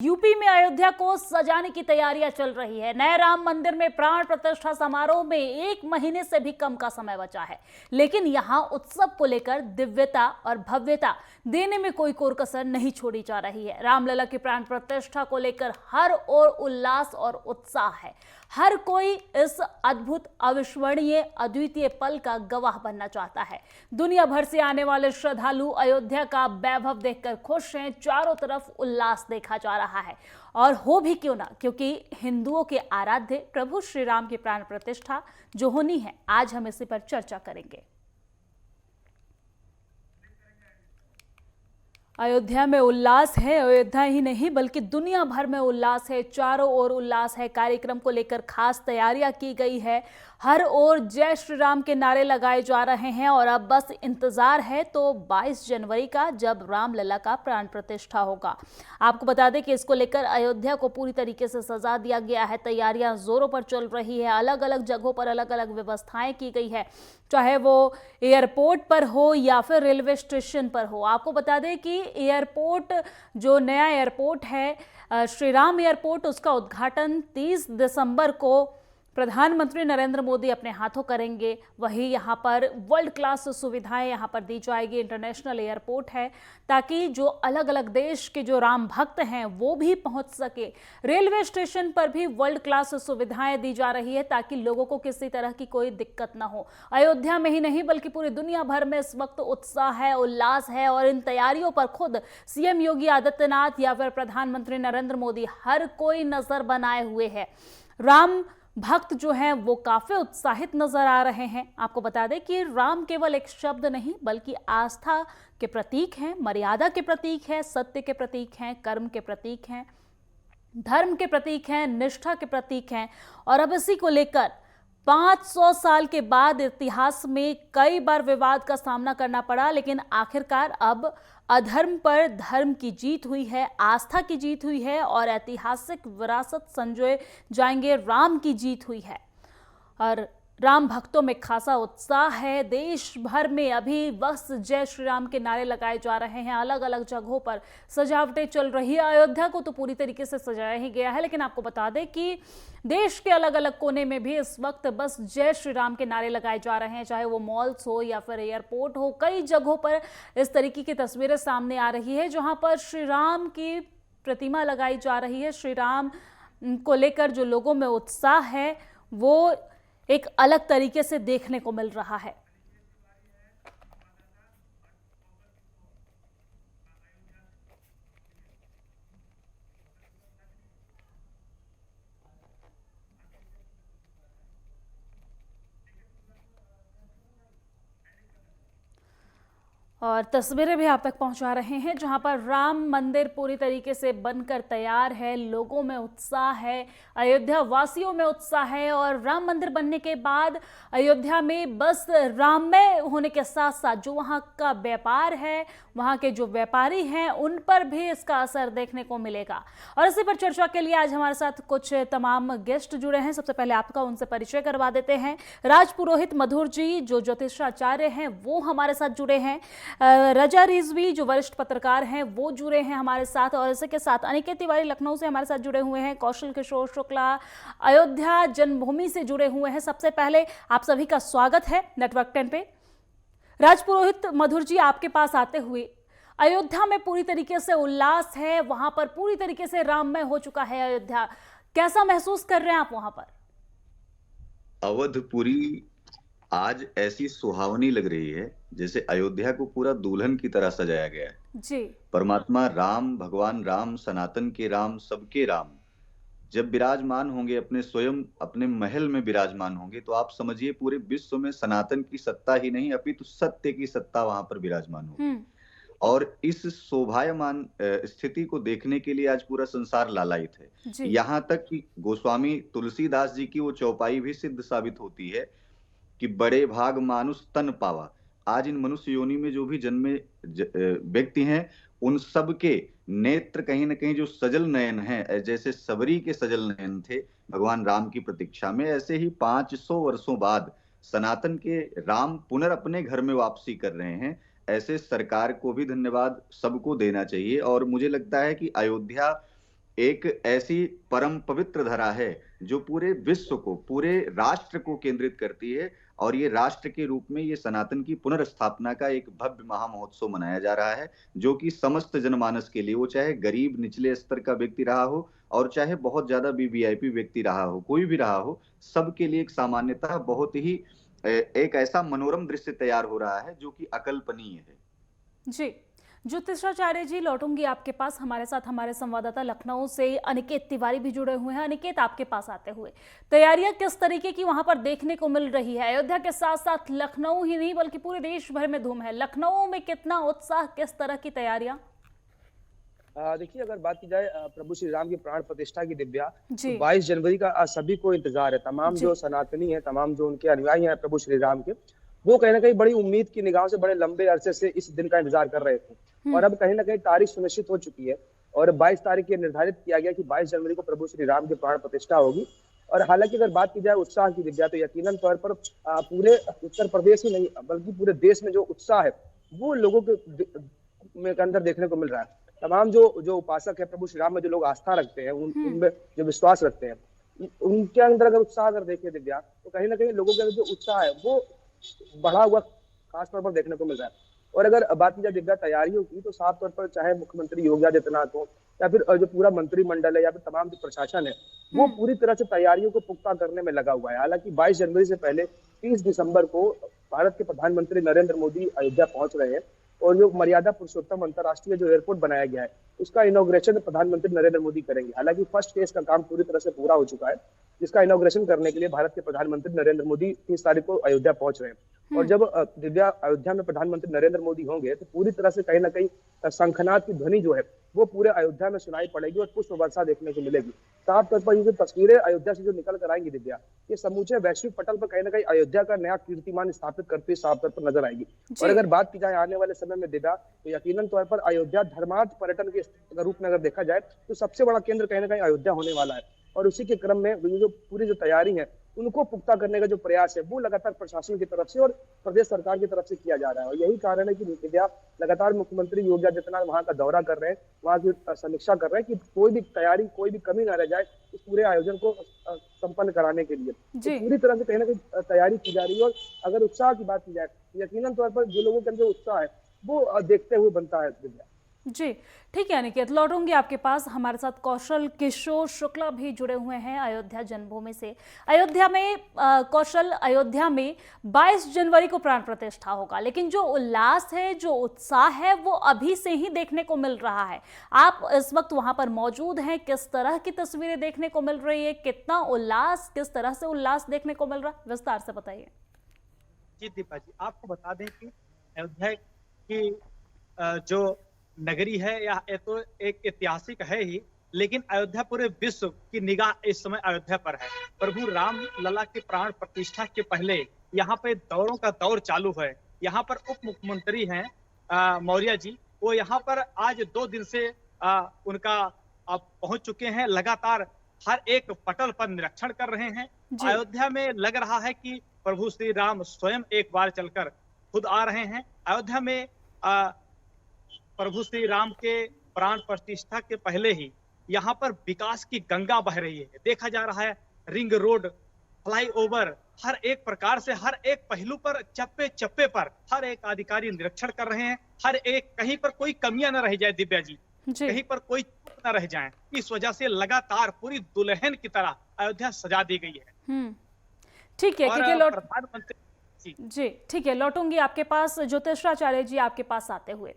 UP में अयोध्या को सजाने की तैयारियां चल रही है। नए राम मंदिर में प्राण प्रतिष्ठा समारोह में 1 महीने से भी कम का समय बचा है, लेकिन यहां उत्सव को लेकर दिव्यता और भव्यता देने में कोई कोर-कसर नहीं छोड़ी जा रही है। रामलला की प्राण प्रतिष्ठा को लेकर हर ओर उल्लास और उत्साह है। हर कोई इस अद्भुत, अविस्मरणीय, अद्वितीय पल का गवाह बनना चाहता है। दुनिया भर से आने वाले श्रद्धालु अयोध्या का वैभव देखकर खुश हैं। चारों तरफ उल्लास देखा जा रहा है, और हो भी क्यों ना, क्योंकि हिंदुओं के आराध्य प्रभु श्री राम की प्राण प्रतिष्ठा जो होनी है, आज हम इसी पर चर्चा करेंगे। अयोध्या में उल्लास है। अयोध्या ही नहीं बल्कि दुनिया भर में उल्लास है। चारों ओर उल्लास है। कार्यक्रम को लेकर खास तैयारियां की गई है। हर ओर जय श्री राम के नारे लगाए जा रहे हैं, और अब बस इंतजार है तो 22 जनवरी का, जब रामलला का प्राण प्रतिष्ठा होगा। आपको बता दें कि इसको लेकर अयोध्या को पूरी तरीके से सजा दिया गया है। तैयारियां जोरों पर चल रही है। अलग अलग जगहों पर अलग अलग व्यवस्थाएं की गई है, चाहे वो एयरपोर्ट पर हो या फिर रेलवे स्टेशन पर हो। आपको बता दें कि एयरपोर्ट, जो नया एयरपोर्ट है श्री राम एयरपोर्ट, उसका उद्घाटन 30 दिसंबर को प्रधानमंत्री नरेंद्र मोदी अपने हाथों करेंगे। वही यहाँ पर वर्ल्ड क्लास सुविधाएं यहाँ पर दी जाएगी। इंटरनेशनल एयरपोर्ट है, ताकि जो अलग अलग देश के जो राम भक्त हैं वो भी पहुंच सके। रेलवे स्टेशन पर भी वर्ल्ड क्लास सुविधाएं दी जा रही है, ताकि लोगों को किसी तरह की कोई दिक्कत ना हो। अयोध्या में ही नहीं बल्कि पूरी दुनिया भर में इस वक्त उत्साह है, उल्लास है, और इन तैयारियों पर खुद सीएम योगी आदित्यनाथ या फिर प्रधानमंत्री नरेंद्र मोदी, हर कोई नजर बनाए हुए है। राम भक्त जो हैं वो काफी उत्साहित नजर आ रहे हैं। आपको बता दें कि राम केवल एक शब्द नहीं बल्कि आस्था के प्रतीक हैं, मर्यादा के प्रतीक हैं, सत्य के प्रतीक हैं, कर्म के प्रतीक हैं, धर्म के प्रतीक हैं, निष्ठा के प्रतीक हैं। और अब इसी को लेकर 500 साल के बाद इतिहास में कई बार विवाद का सामना करना पड़ा, लेकिन आखिरकार अब अधर्म पर धर्म की जीत हुई है, आस्था की जीत हुई है, और ऐतिहासिक विरासत संजोए जाएंगे राम की जीत हुई है। और राम भक्तों में खासा उत्साह है। देश भर में अभी बस जय श्री राम के नारे लगाए जा रहे हैं। अलग अलग जगहों पर सजावटें चल रही है। अयोध्या को तो पूरी तरीके से सजाया ही गया है, लेकिन आपको बता दें कि देश के अलग अलग कोने में भी इस वक्त बस जय श्री राम के नारे लगाए जा रहे हैं, चाहे वो मॉल्स हो या फिर एयरपोर्ट हो। कई जगहों पर इस तरीके की तस्वीरें सामने आ रही है, जहां पर श्री राम की प्रतिमा लगाई जा रही है। श्री राम को लेकर जो लोगों में उत्साह है वो एक अलग तरीके से देखने को मिल रहा है। और तस्वीरें भी आप तक पहुंचा रहे हैं, जहां पर राम मंदिर पूरी तरीके से बनकर तैयार है। लोगों में उत्साह है, अयोध्या वासियों में उत्साह है। और राम मंदिर बनने के बाद अयोध्या में बस राममय होने के साथ साथ जो वहां का व्यापार है, वहां के जो व्यापारी हैं, उन पर भी इसका असर देखने को मिलेगा। और इसी पर चर्चा के लिए आज हमारे साथ कुछ तमाम गेस्ट जुड़े हैं। सबसे पहले आपका उनसे परिचय करवा देते हैं। राजपुरोहित मधुर जी, जो ज्योतिषाचार्य हैं, वो हमारे साथ जुड़े हैं। रजा रिजवी, जो वरिष्ठ पत्रकार हैं, वो जुड़े हैं हमारे साथ। और इसी के साथ अनिकेत तिवारी लखनऊ से हमारे साथ जुड़े हुए हैं। कौशल किशोर शुक्ला अयोध्या जन्मभूमि से जुड़े हुए हैं। सबसे पहले आप सभी का स्वागत है नेटवर्क 10 पे। राजपुरोहित मधुर जी, आपके पास आते हुए, अयोध्या में पूरी तरीके से उल्लास है, वहां पर पूरी तरीके से राममय हो चुका है अयोध्या। कैसा महसूस कर रहे हैं आप वहां पर? अवधपुरी आज ऐसी सुहावनी लग रही है जैसे अयोध्या को पूरा दुल्हन की तरह सजाया गया है जी। परमात्मा राम, भगवान राम, सनातन के राम, सबके राम जब विराजमान होंगे, अपने स्वयं अपने महल में विराजमान होंगे, तो आप समझिए पूरे विश्व में सनातन की सत्ता ही नहीं अपितु सत्य की सत्ता वहां पर विराजमान होगी। और इस शोभायमान स्थिति को देखने के लिए आज पूरा संसार लालायित है। यहाँ तक कि गोस्वामी तुलसीदास जी की वो चौपाई भी सिद्ध साबित होती है कि बड़े भाग मानुष तन पावा। आज इन मनुष्य योनि में जो भी जन्मे व्यक्ति हैं, उन सब के नेत्र कहीं ना कहीं जो सजल नयन हैं, जैसे सबरी के सजल नयन थे भगवान राम की प्रतीक्षा में, ऐसे ही 500 वर्षों बाद सनातन के राम पुनर्अपने घर में वापसी कर रहे हैं। ऐसे सरकार को भी धन्यवाद सबको देना चाहिए। और मुझे लगता है कि अयोध्या एक ऐसी परम पवित्र धरा है जो पूरे विश्व को, पूरे राष्ट्र को केंद्रित करती है, और ये राष्ट्र के रूप में ये सनातन की पुनर्स्थापना का एक भव्य महामहोत्सव मनाया जा रहा है, जो कि समस्त जनमानस के लिए, वो चाहे गरीब निचले स्तर का व्यक्ति रहा हो और चाहे बहुत ज्यादा वीवीआईपी व्यक्ति रहा हो, कोई भी रहा हो, सबके लिए एक सामान्यतः बहुत ही एक ऐसा मनोरम दृश्य तैयार हो रहा है जो कि अकल्पनीय है। जी, ज्योतिषाचार्य जी, लौटूंगी आपके पास। हमारे साथ हमारे संवाददाता लखनऊ से अनिकेत तिवारी भी जुड़े हुए हैं। अनिकेत, आपके पास आते हुए तैयारियां किस तरीके की वहां पर देखने को मिल रही है? अयोध्या के साथ साथ लखनऊ ही नहीं बल्कि पूरे देश भर में धूम है। लखनऊ में कितना उत्साह, किस तरह की तैयारियां? देखिए, अगर बात की जाए प्रभु श्री राम की प्राण प्रतिष्ठा की दिव्या, तो जी 22 जनवरी का सभी को इंतजार है। तमाम जी। जो सनातनी है, तमाम जो उनके अनुयायी हैं प्रभु श्री राम के, वो कहीं ना कहीं बड़ी उम्मीद की निगाहों से बड़े लंबे अरसे से इस दिन का इंतजार कर रहे थे। और अब कहीं ना कहीं तारीख सुनिश्चित हो चुकी है और 22 तारीख ये निर्धारित किया गया कि 22 जनवरी को प्रभु श्री राम की प्राण प्रतिष्ठा होगी। और हालांकि अगर बात की जाए उत्साह की दिव्या, तो यकीनन तौर पर पूरे उत्तर प्रदेश ही नहीं बल्कि पूरे देश में जो उत्साह है वो लोगों के अंदर देखने को मिल रहा है। तमाम जो जो उपासक है प्रभु श्री राम में, जो लोग आस्था रखते हैं, उनमें जो विश्वास रखते हैं, उनके अंदर अगर उत्साह अगर देखें दिव्या, तो कहीं ना कहीं लोगों के अंदर जो उत्साह है वो बढ़ा हुआ खास तौर पर देखने को मिल रहा है। और अगर बात की जाए दिव्या तैयारियों की, तो साफ तौर पर चाहे मुख्यमंत्री योगी आदित्यनाथ हो या फिर जो पूरा मंत्रिमंडल है या फिर तमाम जो प्रशासन है, वो पूरी तरह से तैयारियों को पुख्ता करने में लगा हुआ है। हालांकि 22 जनवरी से पहले 30 दिसंबर को भारत के प्रधानमंत्री नरेंद्र मोदी अयोध्या पहुंच रहे हैं और जो मर्यादा पुरुषोत्तम अंतर्राष्ट्रीय जो एयरपोर्ट बनाया गया है, उसका इनॉग्रेशन प्रधानमंत्री नरेंद्र मोदी करेंगे। हालांकि फर्स्ट फेज का काम पूरी तरह से पूरा हो चुका है, जिसका इनॉग्रेशन करने के लिए भारत के प्रधानमंत्री नरेंद्र मोदी 30 तारीख को अयोध्या पहुंच रहे हैं। और जब दिव्या अयोध्या में प्रधानमंत्री नरेंद्र मोदी होंगे, तो पूरी तरह से कहीं ना कहीं शंखनाद की ध्वनि जो है वो पूरे अयोध्या में सुनाई पड़ेगी और पुष्प वर्षा देखने को मिलेगी। साफ तौर पर ये जो तस्वीरें अयोध्या से जो निकल कर आएंगी दिव्या, ये समूचे वैश्विक पटल पर कहीं ना कहीं अयोध्या का नया कीर्तिमान स्थापित करती हुई साफ तौर पर नजर आएगी। और अगर बात की जाए आने वाले समय में दिव्या, तो यकीनन तौर पर अयोध्या धर्मार्थ पर्यटन के रूप में अगर देखा जाए, तो सबसे बड़ा केंद्र कहीं ना कहीं अयोध्या होने वाला है। और उसी के क्रम में जो पूरी जो तैयारी है उनको पुख्ता करने का जो प्रयास है वो लगातार प्रशासन की तरफ से और प्रदेश सरकार की तरफ से किया जा रहा है। और यही कारण है कि दिव्या, लगातार मुख्यमंत्री योगी आदित्यनाथ वहां का दौरा कर रहे हैं, वहां की समीक्षा कर रहे हैं कि कोई भी तैयारी, कोई भी कमी ना रह जाए इस पूरे आयोजन को संपन्न कराने के लिए। तो पूरी तरह से कहीं ना कहीं तैयारी की जा रही है। और अगर उत्साह की बात की जाए, यकीनन तौर पर जो लोगों के अंदर उत्साह है वो देखते हुए बनता है दिव्या। जी, ठीक है अनिकेत, लौटूंगी आपके पास। हमारे साथ कौशल किशोर शुक्ला भी जुड़े हुए हैं अयोध्या जन्मभूमि से। अयोध्या में कौशल, अयोध्या में 22 जनवरी को प्राण प्रतिष्ठा होगा, लेकिन जो उल्लास है, जो उत्साह है, वो अभी से ही देखने को मिल रहा है। आप इस वक्त वहां पर मौजूद हैं, किस तरह की तस्वीरें देखने को मिल रही है, कितना उल्लास, किस तरह से उल्लास देखने को मिल रहा है, विस्तार से बताइए। जी दीपा जी, आपको बता दें कि अयोध्या की जो नगरी है या तो एक ऐतिहासिक है ही, लेकिन अयोध्या पूरे विश्व की निगाह इस समय अयोध्या पर है। प्रभु राम लला की प्राण प्रतिष्ठा के पहले यहाँ पे दौरों का दौर चालू है। यहाँ पर उप मुख्यमंत्री हैं मौर्य जी, वो यहाँ पर आज 2 दिन से उनका पहुंच चुके हैं। लगातार हर एक पटल पर निरीक्षण कर रहे हैं। अयोध्या में लग रहा है कि प्रभु श्री राम स्वयं एक बार चलकर खुद आ रहे हैं। अयोध्या में प्रभु श्री राम के प्राण प्रतिष्ठा के पहले ही यहाँ पर विकास की गंगा बह रही है। देखा जा रहा है रिंग रोड, फ्लाईओवर, हर एक प्रकार से हर एक पहलू पर, चप्पे चप्पे पर हर एक अधिकारी निरीक्षण कर रहे हैं। हर एक, कहीं पर कोई कमियां न रह जाए दिव्या जी, कहीं पर कोई चूक न रह जाए। इस वजह से लगातार पूरी दुल्हन की तरह अयोध्या सजा दी गई है। ठीक है, प्रधानमंत्री जी, ठीक है, लौटूंगी आपके पास। ज्योतिषाचार्य जी, आपके पास आते हुए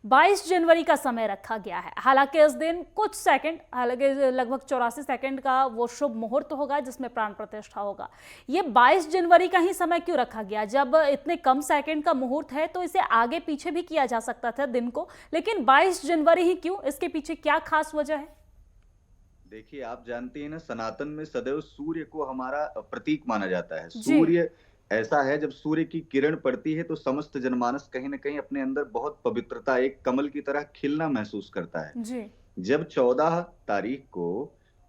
22 जनवरी का समय रखा गया है। हालांकि इस दिन कुछ सेकंड, हालांकि लगभग 84 सेकंड का वो शुभ मुहूर्त होगा जिसमें प्राण प्रतिष्ठा होगा। ये 22 जनवरी का ही समय क्यों रखा गया? जब इतने कम सेकंड का मुहूर्त है तो इसे आगे पीछे भी किया जा सकता था दिन को, लेकिन 22 जनवरी ही क्यों? इसके पीछे क्या खास वजह है? देखिए, आप जानती हैं ना, सनातन में सदैव सूर्य को हमारा प्रतीक माना जाता है। सूर्य ऐसा है, जब सूर्य की किरण पड़ती है तो समस्त जनमानस कहीं ना कहीं अपने अंदर बहुत पवित्रता, एक कमल की तरह खिलना महसूस करता है। जब 14 तारीख को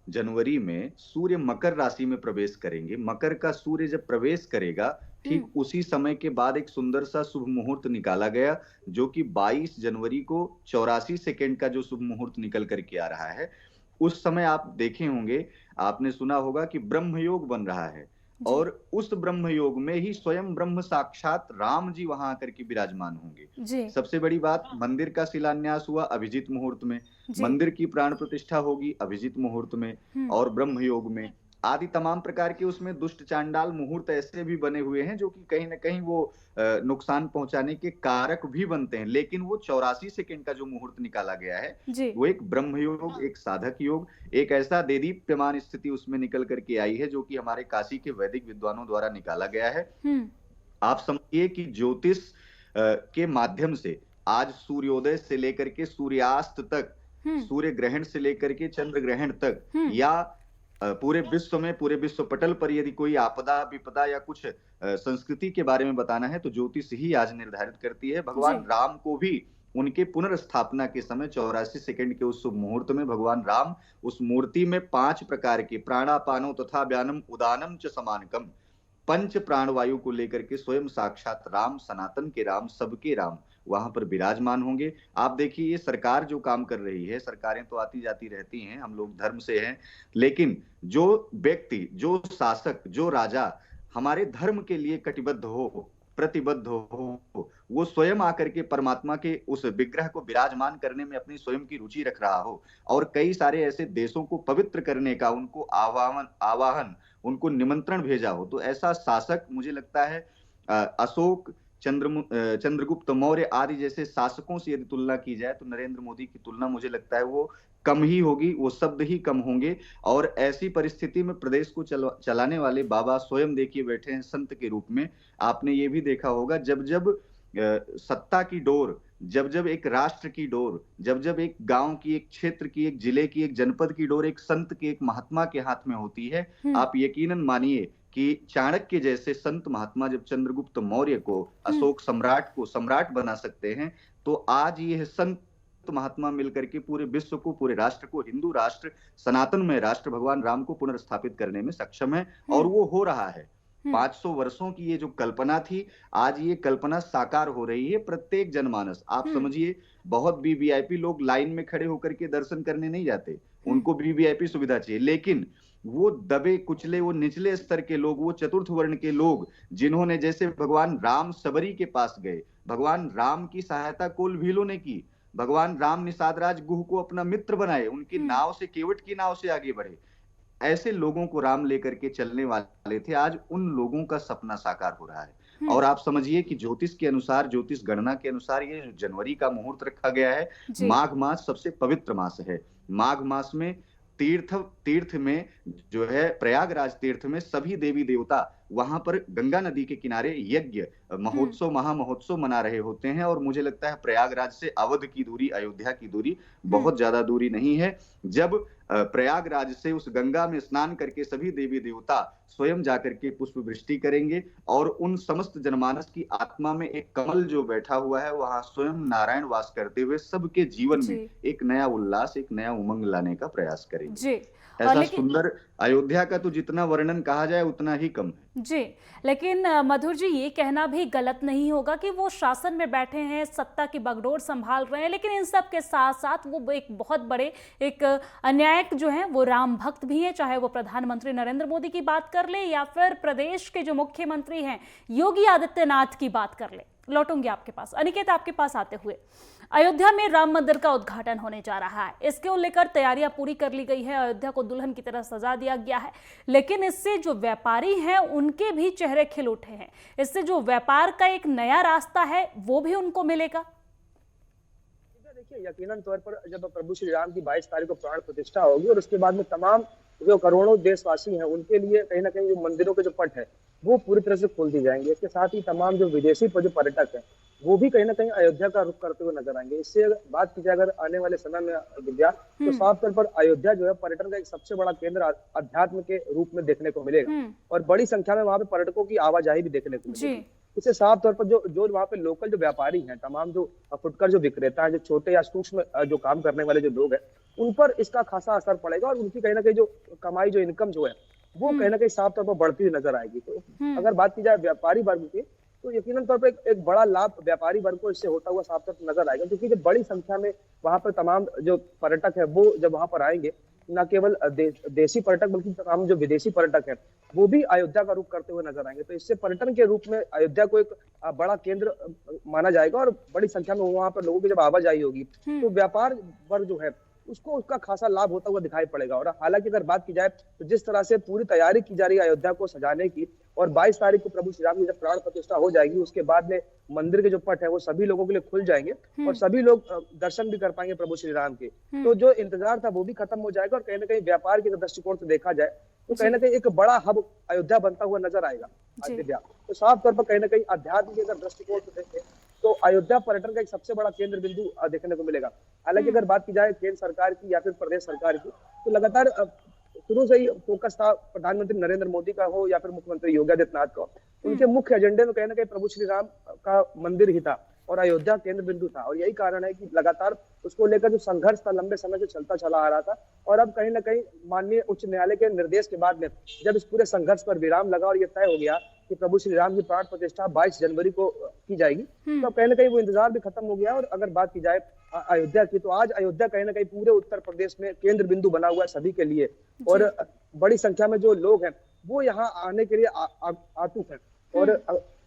जनवरी में सूर्य मकर राशि में प्रवेश करेंगे, मकर का सूर्य जब प्रवेश करेगा, ठीक उसी समय के बाद एक सुंदर सा शुभ मुहूर्त निकाला गया, जो कि 22 जनवरी को 84 सेकेंड का जो शुभ मुहूर्त निकल करके आ रहा है, उस समय आप देखे होंगे, आपने सुना होगा कि ब्रह्मयोग बन रहा है जी। और उस ब्रह्मयोग में ही स्वयं ब्रह्म साक्षात राम जी वहां आकर के विराजमान होंगे। जी। सबसे बड़ी बात, मंदिर का शिलान्यास हुआ अभिजीत मुहूर्त में, जी। मंदिर की प्राण प्रतिष्ठा होगी अभिजीत मुहूर्त में हम्म। और ब्रह्मयोग में, आदि तमाम प्रकार के उसमें दुष्ट चांडाल मुहूर्त ऐसे भी बने हुए हैं जो कि कहीं ना कहीं वो नुकसान पहुंचाने के कारक भी बनते हैं। लेकिन वो 84 सेकंड का जो मुहूर्त निकाला गया है, जी। वो एक ब्रह्म योग, एक साधक योग, एक ऐसा देदीप्यमान स्थिति उसमें निकल करके आई है जो कि हमारे काशी के वैदिक विद्वानों द्वारा निकाला गया है। हम्म। आप समझिए कि ज्योतिष के माध्यम से आज सूर्योदय से लेकर के सूर्यास्त तक, हम्म। सूर्य ग्रहण से लेकर के चंद्र ग्रहण तक, हम्म। या पूरे विश्व में, पूरे विश्व पटल पर यदि कोई आपदा विपदा या कुछ संस्कृति के बारे में बताना है तो ज्योतिष ही आज निर्धारित करती है। भगवान जी। राम को भी उनके पुनर्स्थापना के समय 84 सेकंड के उस शुभ मुहूर्त में भगवान राम उस मूर्ति में 5 प्रकार के प्राणापानो तथा व्यानम उदानम च समानकम, पंच प्राणवायु को लेकर के स्वयं साक्षात राम, सनातन के राम, सबके राम वहां पर विराजमान होंगे। आप देखिए, ये सरकार जो काम कर रही है, सरकारें तो आती जाती रहती हैं, हम लोग धर्म से हैं, लेकिन जो व्यक्ति, जो शासक, जो राजा हमारे धर्म के लिए कटिबद्ध हो, प्रतिबद्ध हो, वो स्वयं आकर के परमात्मा के उस विग्रह को विराजमान करने में अपनी स्वयं की रुचि रख रहा हो और कई सारे ऐसे देशों को पवित्र करने का उनको आवाहन, उनको निमंत्रण भेजा हो, तो ऐसा शासक मुझे लगता है अशोक, चंद्रगुप्त मौर्य आदि जैसे शासकों से यदि तुलना की जाए तो नरेंद्र मोदी की तुलना मुझे लगता है वो कम ही होगी, वो शब्द ही कम होंगे। और ऐसी परिस्थिति में प्रदेश को चलाने वाले बाबा स्वयं देखिए बैठे हैं संत के रूप में। आपने ये भी देखा होगा, जब जब सत्ता की डोर, जब जब एक राष्ट्र की डोर, जब जब एक गांव की, एक क्षेत्र की, एक जिले की, एक जनपद की डोर एक संत के, एक महात्मा के हाथ में होती है, आप यकीनन मानिए कि चाणक्य जैसे संत महात्मा जब चंद्रगुप्त मौर्य को, अशोक सम्राट को सम्राट बना सकते हैं, तो आज ये संत महात्मा मिलकर के पूरे विश्व को, पूरे राष्ट्र को, हिंदू राष्ट्र, सनातन में राष्ट्र भगवान राम को पुनर्स्थापित करने में सक्षम है और वो हो रहा है। 500 वर्षों की ये जो कल्पना थी, आज ये कल्पना साकार हो रही है। प्रत्येक जनमानस, आप समझिए, बहुत वीवीआईपी लोग लाइन में खड़े होकर के दर्शन करने नहीं जाते, उनको वीवीआईपी सुविधा चाहिए, लेकिन वो दबे कुचले, वो निचले स्तर के लोग, वो चतुर्थ वर्ण के लोग, जिन्होंने, जैसे भगवान राम सबरी के पास गए, भगवान राम की सहायता कोल भीलों ने की, भगवान राम निषाद राज गुह को अपना मित्र बनाए, उनकी नाव से, केवट की नाव से आगे बढ़े, ऐसे लोगों को राम लेकर के चलने वाले थे। आज उन लोगों का सपना साकार हो रहा है। और आप समझिए कि ज्योतिष के अनुसार, ज्योतिष गणना के अनुसार ये जनवरी का मुहूर्त रखा गया है। माघ मास सबसे पवित्र मास है। माघ मास में तीर्थ में जो है, प्रयागराज तीर्थ में सभी देवी देवता वहां पर गंगा नदी के किनारे यज्ञ, महोत्सव, महामहोत्सव मना रहे होते हैं। और मुझे लगता है प्रयागराज से अवध की दूरी, अयोध्या की दूरी बहुत ज्यादा दूरी नहीं है। जब प्रयागराज से उस गंगा में स्नान करके सभी देवी देवता स्वयं जाकर के पुष्प वृष्टि करेंगे और उन समस्त जनमानस की आत्मा में एक कमल जो बैठा हुआ है, वहां स्वयं नारायण वास करते हुए सबके जीवन में एक नया उल्लास, एक नया उमंग लाने का प्रयास करेंगे। ऐसा सुंदर अयोध्या का तो जितना वर्णन कहा जाए उतना ही कम है। जी, लेकिन मधुर जी, ये कहना भी गलत नहीं होगा कि वो शासन में बैठे हैं, सत्ता की बागडोर संभाल रहे हैं, लेकिन इन सब के साथ साथ वो एक बहुत बड़े एक अन्यायक जो हैं वो राम भक्त भी हैं। चाहे वो प्रधानमंत्री नरेंद्र मोदी की बात कर ले या फिर प्रदेश के जो मुख्यमंत्री हैं योगी आदित्यनाथ की बात कर ले। लौटूंगी आपके पास, अनिकेत, आपके पास आते हुए, अयोध्या में राम मंदिर का उद्घाटन होने जा रहा है। इसके लेकर तैयारियां पूरी कर ली गई है, अयोध्या को दुल्हन की तरह सजा दिया गया है, लेकिन इससे जो व्यापारी हैं उनके भी चेहरे खिल उठे हैं। इससे जो व्यापार का एक नया रास्ता है वो भी उनको मिलेगा। देखिए, यकीनन तौर पर जब प्रभु श्री राम की 22 तारीख को प्राण प्रतिष्ठा होगी और उसके बाद में तमाम जो करोड़ों देशवासी हैं उनके लिए कहीं ना कहीं जो मंदिरों के जो पट है वो पूरी तरह से खोल दी जाएंगे। इसके साथ ही तमाम जो विदेशी जो पर्यटक हैं वो भी कहीं ना कहीं अयोध्या का रुख करते हुए नजर आएंगे। इससे बात की जाए अगर आने वाले समय में विद्या, तो साफ तौर पर अयोध्या जो है पर्यटन का एक सबसे बड़ा केंद्र अध्यात्म के रूप में देखने को मिलेगा और बड़ी संख्या में वहां पे पर्यटकों की आवाजाही भी देखने को मिलेगी। इससे साफ तौर पर जो वहाँ पे लोकल जो व्यापारी हैं, तमाम जो फुटकर जो विक्रेता हैं, जो छोटे या सूक्ष्म जो काम करने वाले जो लोग हैं, उन पर इसका खासा असर पड़ेगा और उनकी कहीं ना कहीं जो कमाई, जो इनकम जो है वो कहीं ना कहीं साफ तौर पर बढ़ती हुई नजर आएगी। तो अगर बात की जाए व्यापारी वर्ग की, तो यकीनन तौर पर एक बड़ा लाभ व्यापारी वर्ग को इससे होता हुआ साफ तौर पर नजर आएगा, क्योंकि जब बड़ी संख्या में वहां पर तमाम जो पर्यटक है वो जब वहां पर आएंगे न केवल देशी पर्यटक बल्कि तमाम जो विदेशी पर्यटक हैं वो भी अयोध्या का रुख करते हुए नजर आएंगे। तो इससे पर्यटन के रूप में अयोध्या को एक बड़ा केंद्र माना जाएगा और बड़ी संख्या में वहां पर लोगों की जब आवाजाही होगी तो व्यापार वर्ग जो है उसको उसका खासा लाभ होता हुआ दिखाई पड़ेगा। और हालांकि अगर बात की जाए तो जिस तरह से पूरी तैयारी की जा रही है अयोध्या को सजाने की, और 22 तारीख को प्रभु श्री राम की जब प्राण प्रतिष्ठा हो जाएगी उसके बाद में मंदिर के जो पट है वो सभी लोगों के लिए खुल जाएंगे और सभी लोग दर्शन भी कर पाएंगे प्रभु श्री राम के। तो जो इंतजार था वो भी खत्म हो जाएगा और कहीं ना कहीं व्यापार के दृष्टिकोण से देखा जाए तो कहीं ना कहीं एक बड़ा हब अयोध्या बनता हुआ नजर आएगा दिव्या। तो साफ तौर पर कहीं ना कहीं अध्यात्म के अगर दृष्टिकोण से देखें तो अयोध्या पर्यटन का एक सबसे बड़ा केंद्र बिंदु देखने को मिलेगा। हालांकि अगर बात की जाए केंद्र सरकार की या फिर प्रदेश सरकार की तो लगातार शुरू से ही फोकस था प्रधानमंत्री नरेंद्र मोदी का हो या फिर मुख्यमंत्री योगी आदित्यनाथ का, उनके मुख्य एजेंडे में कहीं ना कहीं प्रभु श्री राम का मंदिर ही था और अयोध्या केंद्र बिंदु था। और यही कारण है कि लगातार उसको लेकर जो संघर्ष था लंबे समय से चलता चला आ रहा था और अब कहीं ना कहीं माननीय उच्च न्यायालय के निर्देश के बाद में जब इस पूरे संघर्ष पर विराम लगा और ये तय हो गया कि प्रभु श्री राम की प्राण प्रतिष्ठा 22 जनवरी को की जाएगी तो कहीं ना कहीं वो इंतजार भी खत्म हो गया। और अगर बात की जाए अयोध्या की तो आज अयोध्या कहीं ना कहीं पूरे उत्तर प्रदेश में केंद्र बिंदु बना हुआ है सभी के लिए और बड़ी संख्या में जो लोग हैं वो यहाँ आने के लिए आतुक है और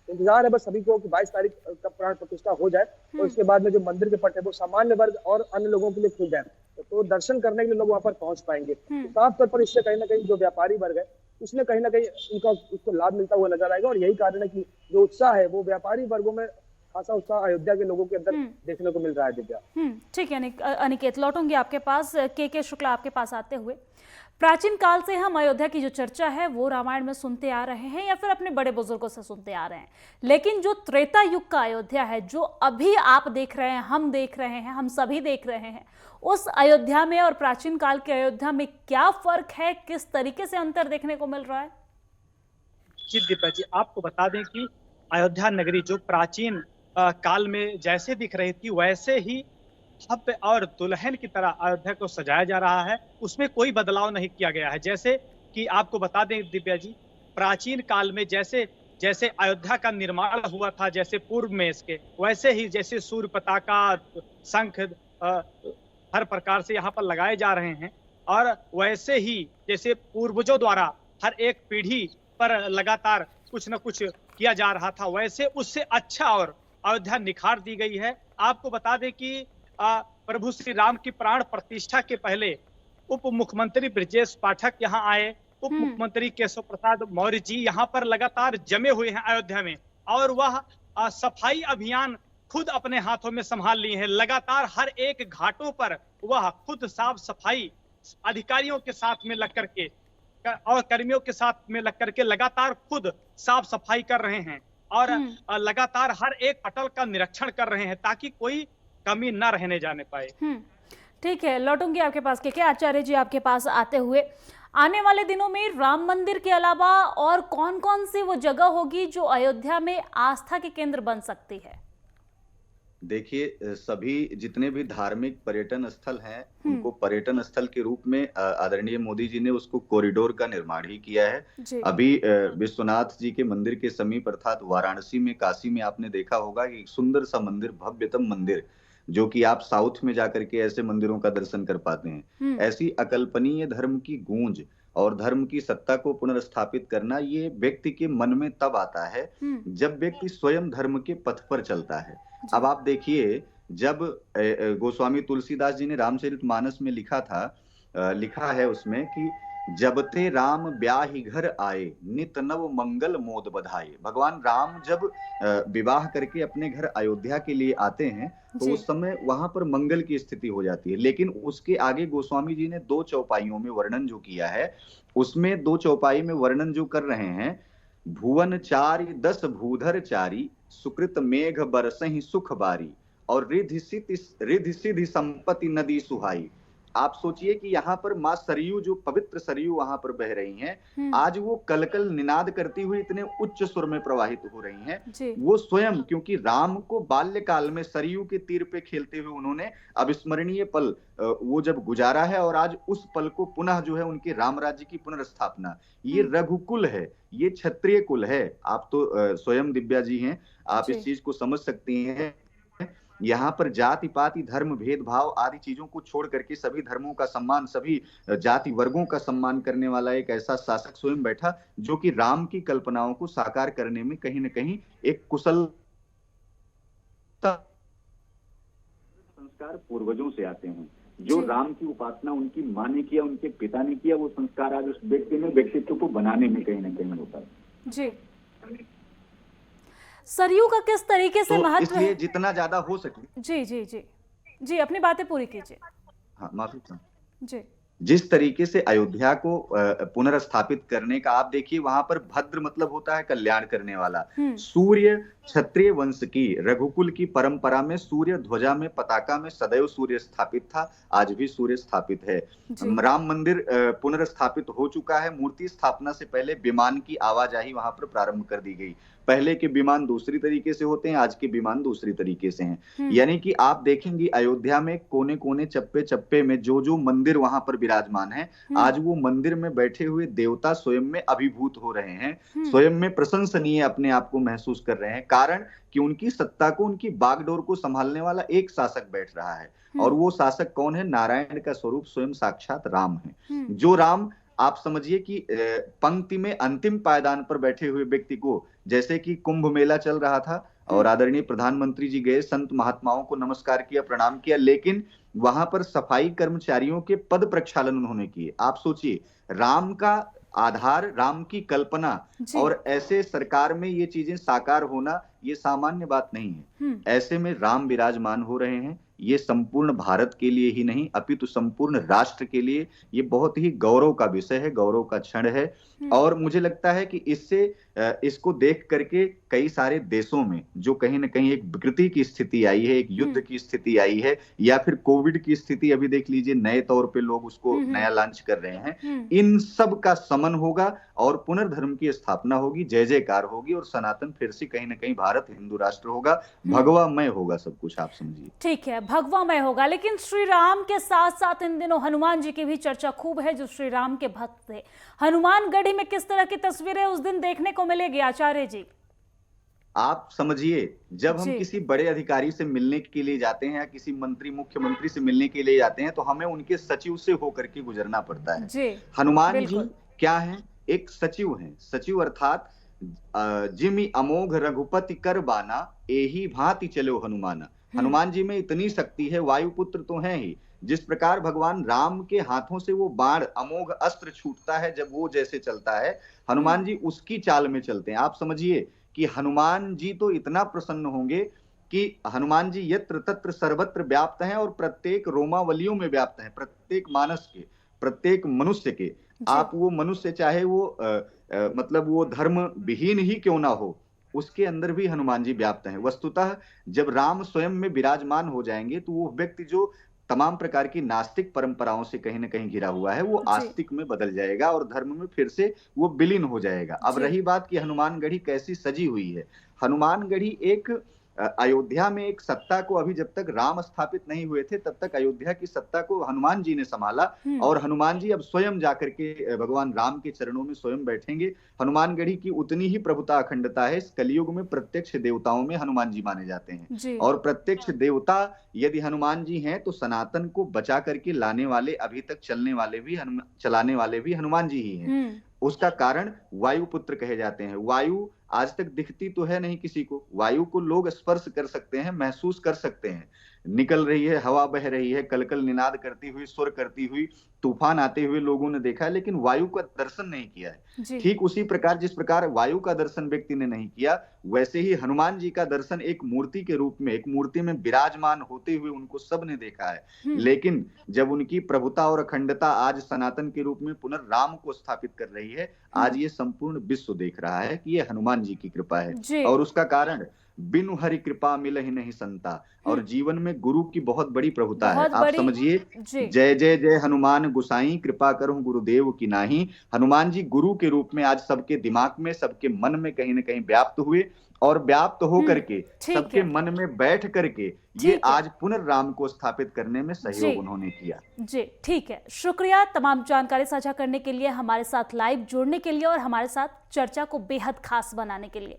इंतजार है बस सभी को कि 22 तारीख का प्राण प्रतिष्ठा हो जाए और उसके बाद में जो मंदिर के पट है वो सामान्य वर्ग और अन्य लोगों के लिए खुल जाए तो दर्शन करने के लिए लोग वहां पर पहुंच पाएंगे। तो साफ तौर पर इससे कहीं ना कहीं जो व्यापारी वर्ग है उसमें कहीं ना कहीं उनका उसको लाभ मिलता हुआ नजर आएगा और यही कारण है कि जो उत्साह है वो व्यापारी वर्गों में खासा उत्साह अयोध्या के लोगों के अंदर देखने को मिल रहा है दिव्या। ठीक है अनिकेत, लौटूंगी आपके पास। के शुक्ला आपके पास आते हुए, प्राचीन काल से हम अयोध्या की जो चर्चा है वो रामायण में सुनते आ रहे हैं या फिर अपने बड़े बुजुर्गों से सुनते आ रहे हैं, लेकिन जो त्रेता युग का अयोध्या है जो अभी आप देख रहे हैं, हम देख रहे हैं, हम सभी देख रहे हैं, उस अयोध्या में और प्राचीन काल के अयोध्या में क्या फर्क है, किस तरीके से अंतर देखने को मिल रहा है? जी दीपा जी, आपको बता दें कि अयोध्या नगरी जो प्राचीन काल में जैसे दिख रही थी वैसे ही भव्य और दुल्हन की तरह अयोध्या को सजाया जा रहा है, उसमें कोई बदलाव नहीं किया गया है। जैसे कि आपको बता दें दिव्या जी, प्राचीन काल में जैसे जैसे अयोध्या का निर्माण हुआ था जैसे पूर्व में इसके, वैसे ही जैसे सूर्य पताका, शंख हर प्रकार से यहाँ पर लगाए जा रहे हैं और वैसे ही जैसे पूर्वजों द्वारा हर एक पीढ़ी पर लगातार कुछ न कुछ किया जा रहा था वैसे उससे अच्छा और अयोध्या निखार दी गई है। आपको बता दें कि प्रभु श्री राम की प्राण प्रतिष्ठा के पहले उप मुख्यमंत्री ब्रजेश पाठक यहाँ आए, उप मुख्यमंत्री केशव प्रसाद मौर्य जी यहाँ पर लगातार जमे हुए हैं अयोध्या में और वह सफाई अभियान खुद अपने हाथों में संभाल लिए हैं। लगातार हर एक घाटों पर वह खुद साफ सफाई अधिकारियों के साथ में लग करके और कर्मियों के साथ में लग करके लगातार खुद साफ सफाई कर रहे हैं और लगातार हर एक पटल का निरीक्षण कर रहे हैं ताकि कोई कमी न रहने जाने पाए। ठीक है, लौटूंगी आपके पास। के आचार्य जी आपके पास आते हुए, आने वाले दिनों में राम मंदिर के अलावा और कौन कौन सी वो जगह होगी जो अयोध्या में आस्था के केंद्र बन सकती है? देखिए, सभी जितने भी धार्मिक पर्यटन स्थल हैं उनको पर्यटन स्थल के रूप में आदरणीय मोदी जी ने उसको कॉरिडोर का निर्माण ही किया है। अभी विश्वनाथ जी के मंदिर के समीप अर्थात वाराणसी में, काशी में आपने देखा होगा कि एक सुंदर सा मंदिर, भव्यतम मंदिर, जो कि आप साउथ में जाकर के ऐसे मंदिरों का दर्शन कर पाते हैं। ऐसी अकल्पनीय धर्म की गूंज और धर्म की सत्ता को पुनर्स्थापित करना ये व्यक्ति के मन में तब आता है जब व्यक्ति स्वयं धर्म के पथ पर चलता है। अब आप देखिए, जब गोस्वामी तुलसीदास जी ने रामचरितमानस में लिखा है उसमें कि जब ते राम ब्याहि घर आए, नित नव मंगल मोद बधाए। भगवान राम जब विवाह करके अपने घर अयोध्या के लिए आते हैं तो उस समय वहां पर मंगल की स्थिति हो जाती है। लेकिन उसके आगे गोस्वामी जी ने 2 चौपाइयों में वर्णन जो किया है, उसमें 2 चौपाई में वर्णन जो कर रहे हैं, भुवन चारि 10 भूधर चारी, सुकृत मेघ बरसहि सुख बारी, और रिद्धि सिद्धि संपत्ति नदी सुहाई। आप सोचिए कि यहाँ पर माँ सरयू, जो पवित्र सरयू वहां पर बह रही हैं, आज वो कलकल निनाद करती हुई इतने उच्च सुर में प्रवाहित हो रही हैं। वो स्वयं, क्योंकि राम को बाल्यकाल में सरयू के तीर पे खेलते हुए उन्होंने अविस्मरणीय पल वो जब गुजारा है और आज उस पल को पुनः जो है उनके राम राज्य की पुनर्स्थापना, ये रघुकुल है, ये क्षत्रिय कुल है। आप तो स्वयं दिव्या जी हैं, आप इस चीज को समझ सकती हैं यहाँ पर जाति पाति धर्म भेदभाव आदि चीजों को छोड़ करके सभी धर्मों का सम्मान, सभी जाति वर्गों का सम्मान करने वाला एक ऐसा शासक स्वयं बैठा, जो कि राम की कल्पनाओं को साकार करने में कहीं न कहीं एक कुशल संस्कार पूर्वजों से आते हैं। जो राम की उपासना उनकी माँ ने किया, उनके पिता ने किया, वो संस्कार आज उस व्यक्ति में व्यक्तित्व को बनाने में कहीं न कहीं होता है। जी, सरयू का किस तरीके से तो महत्व है? इसलिए जितना ज्यादा हो सके। जी जी जी जी, अपनी बातें पूरी कीजिए। हाँ, माफी चाहूँ। जी जिस तरीके से अयोध्या को पुनर्स्थापित करने का, आप देखिए वहां पर भद्र मतलब होता है कल्याण करने वाला। सूर्य क्षत्रिय वंश की रघुकुल की परंपरा में सूर्य ध्वजा में पताका में सदैव सूर्य स्थापित था, आज भी सूर्य स्थापित है। राम मंदिर पुनर्स्थापित हो चुका है। मूर्ति स्थापना से पहले विमान की आवाजाही वहां पर प्रारंभ कर दी गई। पहले के विमान दूसरी तरीके से होते हैं, आज के विमान दूसरी तरीके से हैं। यानी कि आप देखेंगे अयोध्या में कोने कोने चप्पे चप्पे में जो जो मंदिर वहां पर विराजमान है, आज वो मंदिर में बैठे हुए देवता स्वयं में अभिभूत हो रहे हैं, स्वयं में प्रशंसनीय अपने आप को महसूस कर रहे हैं। कारण कि उनकी सत्ता को, उनकी बागडोर को संभालने वाला एक शासक बैठ रहा है, और वो शासक कौन है? नारायण का स्वरूप स्वयं साक्षात राम है। जो राम, आप समझिए कि पंक्ति में अंतिम पायदान पर बैठे हुए व्यक्ति को, जैसे कि कुंभ मेला चल रहा था और आदरणीय प्रधानमंत्री जी गए, संत महात्माओं को नमस्कार किया, प्रणाम किया, लेकिन वहां पर सफाई कर्मचारियों के पद प्रक्षालन उन्होंने किए। आप सोचिए, राम का आधार, राम की कल्पना, और ऐसे सरकार में ये चीजें साकार होना ये सामान्य बात नहीं है। ऐसे में राम विराजमान हो रहे हैं। ये संपूर्ण भारत के लिए ही नहीं अपितु संपूर्ण राष्ट्र के लिए ये बहुत ही गौरव का विषय है, गौरव का क्षण है। और मुझे लगता है कि इससे इसको देख करके कई सारे देशों में जो कहीं ना कहीं एक विकृति की स्थिति आई है, एक युद्ध की स्थिति आई है, या फिर कोविड की स्थिति, अभी देख लीजिए नए तौर पे लोग उसको नया लॉन्च कर रहे हैं, इन सब का समन होगा और पुनर्धर्म की स्थापना होगी, जय जयकार होगी, और सनातन फिर से कहीं ना कहीं भारत हिंदू राष्ट्र होगा, भगवामय होगा सब कुछ, आप समझिए। ठीक है, भगवामय होगा। लेकिन श्री राम के साथ साथ इन दिनों हनुमान जी की भी चर्चा खूब है, जो श्री राम के भक्त थे। हनुमानगढ़ी में किस तरह की तस्वीरें उस दिन देखने को मिलेगी आचार्य जी? आप समझिए, जब हम किसी बड़े अधिकारी से मिलने के लिए जाते हैं या किसी मंत्री, मुख्यमंत्री से मिलने के लिए जाते हैं, तो हमें उनके सचिव से होकर के गुजरना पड़ता है। हनुमान जी क्या है? एक सचिव हैं। सचिव अर्थात जिमि अमोघ रघुपति कर बाना, एही भांति चलो हनुमाना। हनुमान जी में इतनी शक्ति है, वायुपुत्र तो हैं ही। जिस प्रकार भगवान राम के हाथों से वो बाण, अमोघ अस्त्र छूटता है जब वो जैसे चलता है, हनुमान जी उसकी चाल में चलते हैं। आप समझिए कि हनुमान जी तो इतना प्रसन्न होंगे कि हनुमान जी यत्र तत्र सर्वत्र व्याप्त हैं और प्रत्येक रोमावलियों में व्याप्त हैं, प्रत्येक मानस के, प्रत्येक मनुष्य के। आप वो मनुष्य चाहे वो मतलब वो धर्म विहीन ही क्यों ना हो, उसके अंदर भी हनुमान जी व्याप्त हैं। वस्तुतः जब राम स्वयं में विराजमान हो जाएंगे तो वो व्यक्ति जो तमाम प्रकार की नास्तिक परंपराओं से कहीं ना कहीं घिरा हुआ है, वो आस्तिक में बदल जाएगा और धर्म में फिर से वो विलीन हो जाएगा। अब रही बात कि हनुमानगढ़ी कैसी सजी हुई है। हनुमानगढ़ी एक अयोध्या में एक सत्ता को, अभी जब तक राम स्थापित नहीं हुए थे तब तक अयोध्या की सत्ता को हनुमान जी ने संभाला, और हनुमान जी अब स्वयं जाकर के भगवान राम के चरणों में स्वयं बैठेंगे। हनुमानगढ़ी की उतनी ही प्रभुता अखंडता है। इस कलयुग में प्रत्यक्ष देवताओं में हनुमान जी माने जाते हैं, और प्रत्यक्ष देवता यदि हनुमान जी हैं तो सनातन को बचा करके लाने वाले, अभी तक चलने वाले भी, चलाने वाले भी हनुमान जी ही हैं। उसका कारण वायुपुत्र कहे जाते हैं। वायु आज तक दिखती तो है नहीं किसी को, वायु को लोग स्पर्श कर सकते हैं, महसूस कर सकते हैं। निकल रही है, हवा बह रही है, कलकल निनाद करती हुई, सुर करती हुई, तूफान आते हुए लोगों ने देखा है, लेकिन वायु का दर्शन नहीं किया है। ठीक उसी प्रकार जिस प्रकार वायु का दर्शन व्यक्ति ने नहीं किया, वैसे ही हनुमान जी का दर्शन एक मूर्ति के रूप में, एक मूर्ति में विराजमान होते हुए उनको सबने देखा है। लेकिन जब उनकी प्रभुता और अखंडता आज सनातन के रूप में पुनर्राम को स्थापित कर रही है, आज ये संपूर्ण विश्व देख रहा है कि ये हनुमान जी की कृपा है। और उसका कारण बिनु हरि कृपा मिलहि नहीं संता, और जीवन में गुरु की बहुत बड़ी प्रभुता है। आप समझिए, जय जय जय हनुमान गुसाई, कृपा करहु गुरुदेव की नाही। हनुमान जी गुरु के रूप में आज सबके दिमाग में, सबके मन में कहीं ना कहीं व्याप्त हुए, और व्याप्त हो करके सबके मन में बैठ करके ये आज पुनर्राम को स्थापित करने में सहयोग उन्होंने किया। जी ठीक है, शुक्रिया तमाम जानकारी साझा करने के लिए, हमारे साथ लाइव जुड़ने के लिए और हमारे साथ चर्चा को बेहद खास बनाने के लिए।